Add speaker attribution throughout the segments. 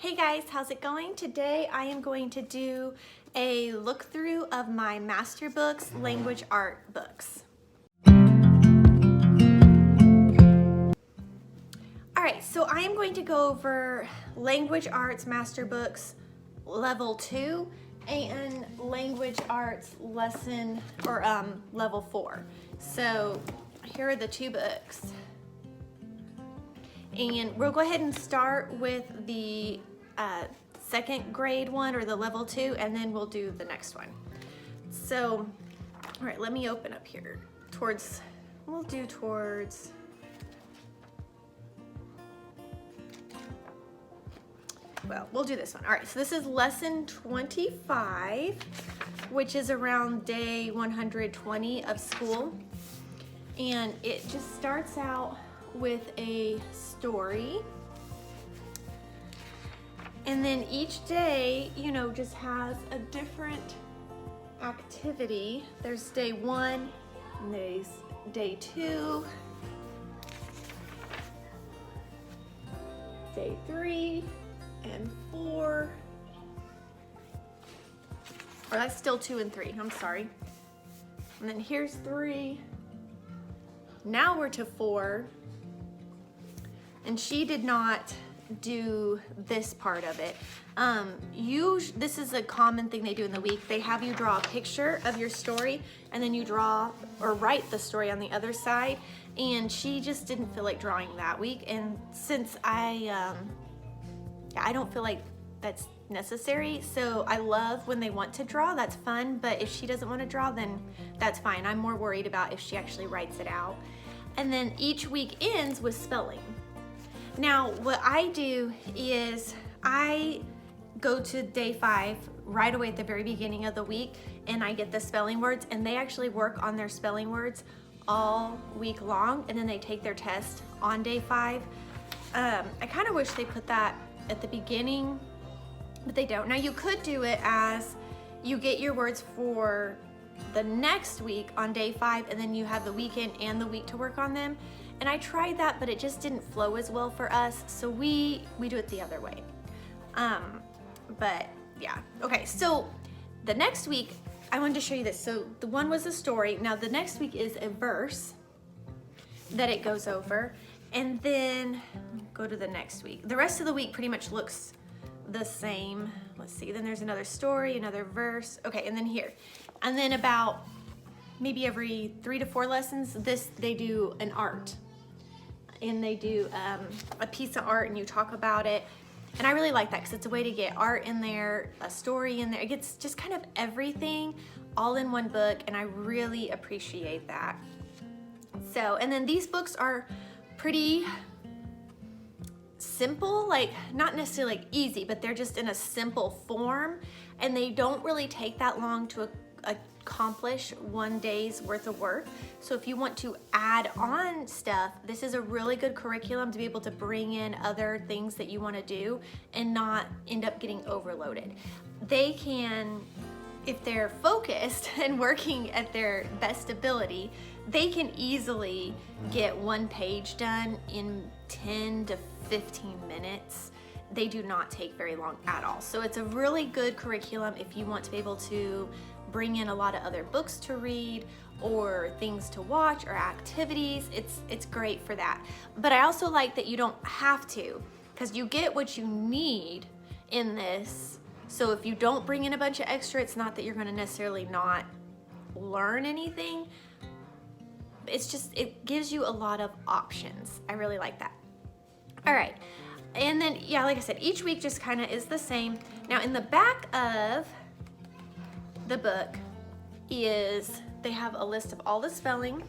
Speaker 1: Hey guys, how's it going? Today I am going to do a look through of my master books, language art books. Alright, so I am going to go over language arts master books level 2 and language arts lesson or level 4. So here are the two books. And we'll go ahead and start with the second grade one or the level 2, and then we'll do the next one. So, all right, let me open up here towards, we'll do this one. All right, so this is lesson 25, which is around day 120 of school. And it just starts out with a story. And then each day, you know, just has a different activity. There's day 1, and there's day 2, day 3, and 4. Or that's still 2 and 3, I'm sorry. And then here's 3. Now we're to 4. And she did not do this part of it. This is a common thing they do in the week. They have you draw a picture of your story, and then you draw or write the story on the other side. And she just didn't feel like drawing that week. And since I don't feel like that's necessary, so I love when they want to draw. That's fun. But if she doesn't want to draw, then that's fine. I'm more worried about if she actually writes it out. And then each week ends with spelling. Now, what I do is I go to day 5 right away at the very beginning of the week, and I get the spelling words, and they actually work on their spelling words all week long, and then they take their test on day 5. I kind of wish they put that at the beginning, but they don't. Now, you could do it as you get your words for the next week on day 5, and then you have the weekend and the week to work on them. And I tried that, but it just didn't flow as well for us, so we do it the other way. But yeah, okay, so the next week, I wanted to show you this. So the one was a story. Now the next week is a verse that it goes over, and then go to the next week. The rest of the week pretty much looks the same. Let's see, then there's another story, another verse. Okay, and then here. And then about maybe every 3 to 4 lessons, they do an art. And they do a piece of art, and you talk about it. And I really like that because it's a way to get art in there, a story in there. It gets just kind of everything all in one book, and I really appreciate that. So, and then these books are pretty simple, like not necessarily like easy, but they're just in a simple form, and they don't really take that long to accomplish one day's worth of work. So if you want to add on stuff, this is a really good curriculum to be able to bring in other things that you want to do and not end up getting overloaded. They can, if they're focused and working at their best ability, they can easily get one page done in 10 to 15 minutes. They do not take very long at all. So it's a really good curriculum if you want to be able to bring in a lot of other books to read or things to watch or activities. It's great for that. But I also like that you don't have to, because you get what you need in this. So if you don't bring in a bunch of extra, it's not that you're going to necessarily not learn anything. It's just, it gives you a lot of options. I really like that. All right. And then, yeah, like I said, each week just kind of is the same. Now, in the back of the book is, they have a list of all the spelling.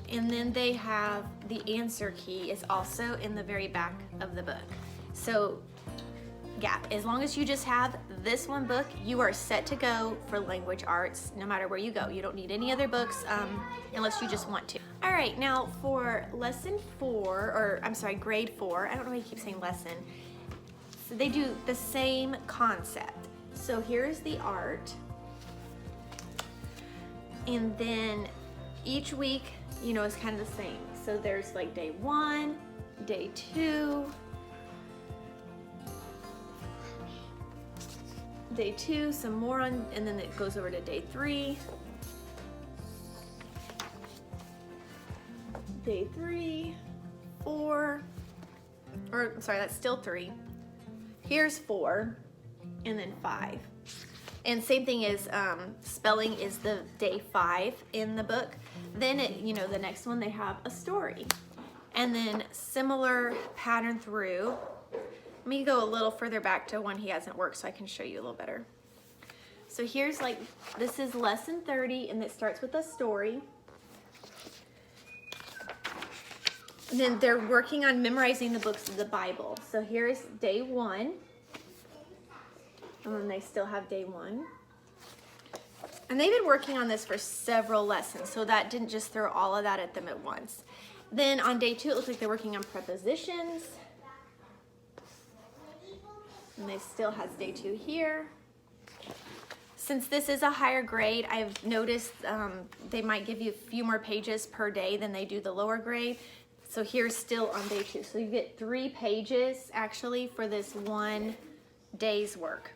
Speaker 1: And then they have the answer key is also in the very back of the book. So, yeah, as long as you just have this one book, you are set to go for language arts no matter where you go. You don't need any other books unless you just want to. All right, now for lesson 4, or I'm sorry, grade 4, I don't know why you keep saying lesson. So they do the same concept. So here's the art. And then each week, you know, is kind of the same. So there's like day 1, day 2. Day 2, some more on, and then it goes over to day 3. Day 3, 4, or sorry, that's still 3. Here's 4, and then 5. And same thing is spelling is the day 5 in the book. Then the next one they have a story. And then similar pattern through. Let me go a little further back to one he hasn't worked so I can show you a little better. So here's this is lesson 30, and it starts with a story. And then they're working on memorizing the books of the Bible. So here's day 1. And then they still have day 1. And they've been working on this for several lessons, so that didn't just throw all of that at them at once. Then on day 2, it looks like they're working on prepositions. And they still has day 2 here. Since this is a higher grade, I've noticed they might give you a few more pages per day than they do the lower grade. So here's still on day 2. So you get 3 pages actually for this one day's work.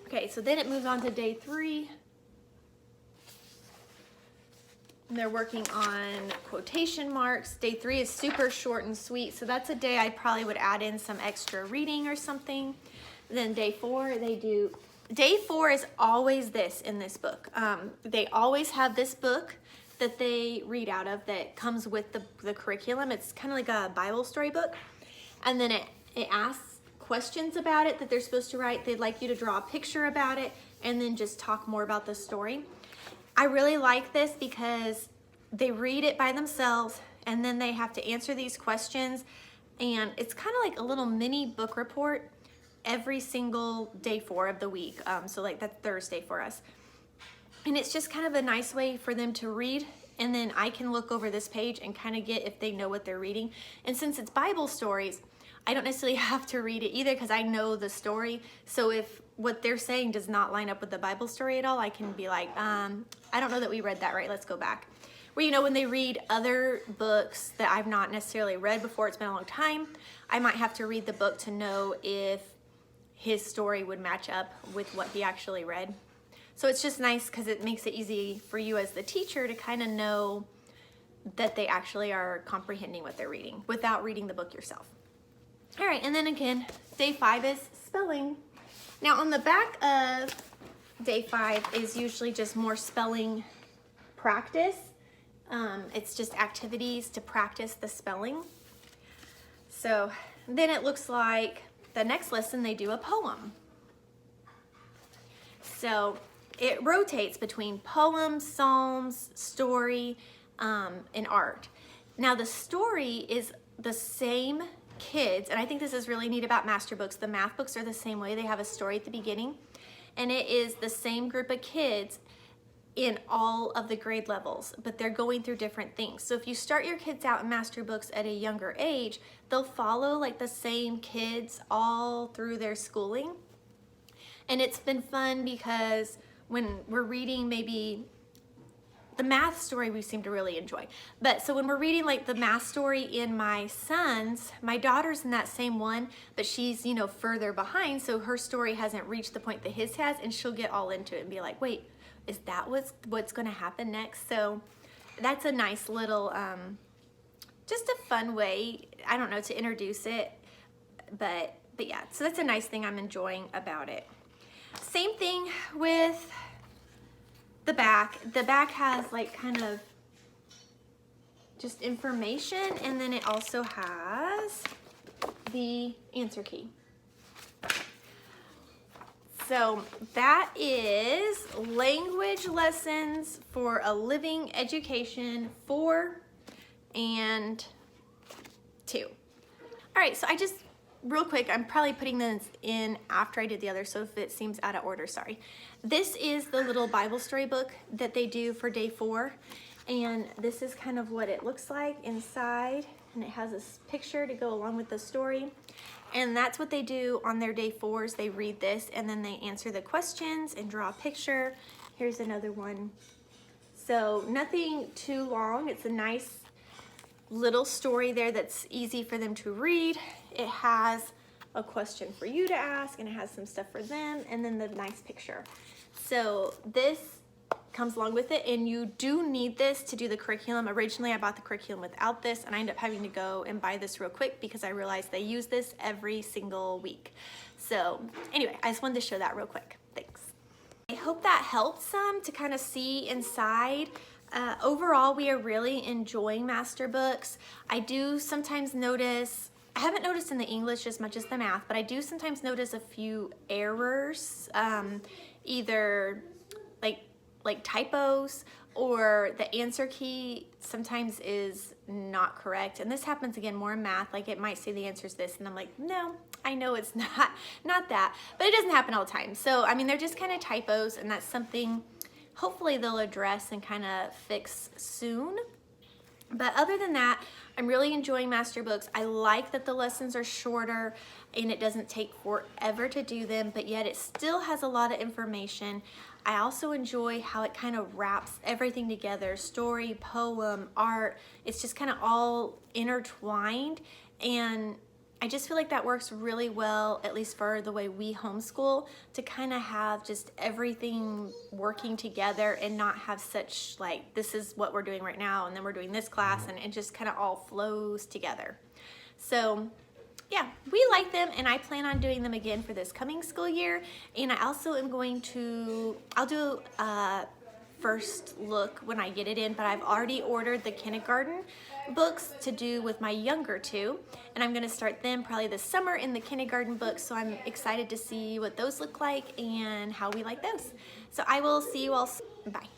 Speaker 1: Okay, so then it moves on to day 3. And they're working on quotation marks. Day 3 is super short and sweet. So that's a day I probably would add in some extra reading or something. Then day 4, day 4 is always this in this book. They always have this book that they read out of that comes with the curriculum. It's kind of like a Bible story book. And then it asks questions about it that they're supposed to write. They'd like you to draw a picture about it and then just talk more about the story. I really like this because they read it by themselves and then they have to answer these questions. And it's kind of like a little mini book report every single day 4 of the week. So that's Thursday for us. And it's just kind of a nice way for them to read, and then I can look over this page and kind of get if they know what they're reading. And since it's Bible stories, I don't necessarily have to read it either because I know the story. So if what they're saying does not line up with the Bible story at all, I can be like, I don't know that we read that right, let's go back. Where when they read other books that I've not necessarily read before, it's been a long time, I might have to read the book to know if his story would match up with what he actually read. So it's just nice because it makes it easy for you as the teacher to kind of know that they actually are comprehending what they're reading without reading the book yourself. All right, and then again, day 5 is spelling. Now on the back of day 5 is usually just more spelling practice. It's just activities to practice the spelling. So then it looks like the next lesson they do a poem. So it rotates between poems, psalms, story, and art. Now the story is the same kids, and I think this is really neat about master books. The math books are the same way. They have a story at the beginning, and it is the same group of kids in all of the grade levels, but they're going through different things. So if you start your kids out in master books at a younger age, they'll follow the same kids all through their schooling. And it's been fun because when we're reading maybe the math story we seem to really enjoy. But so when we're reading the math story in my daughter's in that same one, but she's, further behind. So her story hasn't reached the point that his has, and she'll get all into it and be like, wait, is that what's going to happen next? So that's a nice little, just a fun way, I don't know, to introduce it. But yeah, so that's a nice thing I'm enjoying about it. Same thing with the back. The back has kind of just information, and then it also has the answer key. So that is language lessons for a living education 4 and 2. All right, so I just real quick, I'm probably putting this in after I did the other, so if it seems out of order, sorry. This is the little Bible story book that they do for day 4, and this is kind of what it looks like inside, and it has this picture to go along with the story. And that's what they do on their day 4s. They read this, and then they answer the questions and draw a picture. Here's another one. So nothing too long. It's a nice little story there that's easy for them to read. It has a question for you to ask, and it has some stuff for them, and then the nice picture. So this comes along with it, and you do need this to do the curriculum. Originally I bought the curriculum without this, and I ended up having to go and buy this real quick because I realized they use this every single week. So anyway, I just wanted to show that real quick. Thanks. I hope that helps some to kind of see inside. Overall, we are really enjoying master books. I do sometimes notice, I haven't noticed in the English as much as the math, but I do sometimes notice a few errors, either like typos, or the answer key sometimes is not correct. And this happens again more in math. Like it might say the answer is this, and I'm like, no, I know it's not that. But it doesn't happen all the time. So, I mean, they're just kind of typos, and that's something hopefully they'll address and kind of fix soon. But other than that, I'm really enjoying master books. I like that the lessons are shorter and it doesn't take forever to do them, but yet it still has a lot of information. I also enjoy how it kind of wraps everything together, story, poem, art. It's just kind of all intertwined, and I just feel like that works really well, at least for the way we homeschool, to kind of have just everything working together and not have such like, this is what we're doing right now, and then we're doing this class, and it just kind of all flows together. So yeah, we like them, and I plan on doing them again for this coming school year. And I also am going to, I'll do a first look when I get it in, but I've already ordered the kindergarten books to do with my younger two, and I'm gonna start them probably this summer in the kindergarten books, so I'm excited to see what those look like and how we like those. So I will see you all soon. Bye.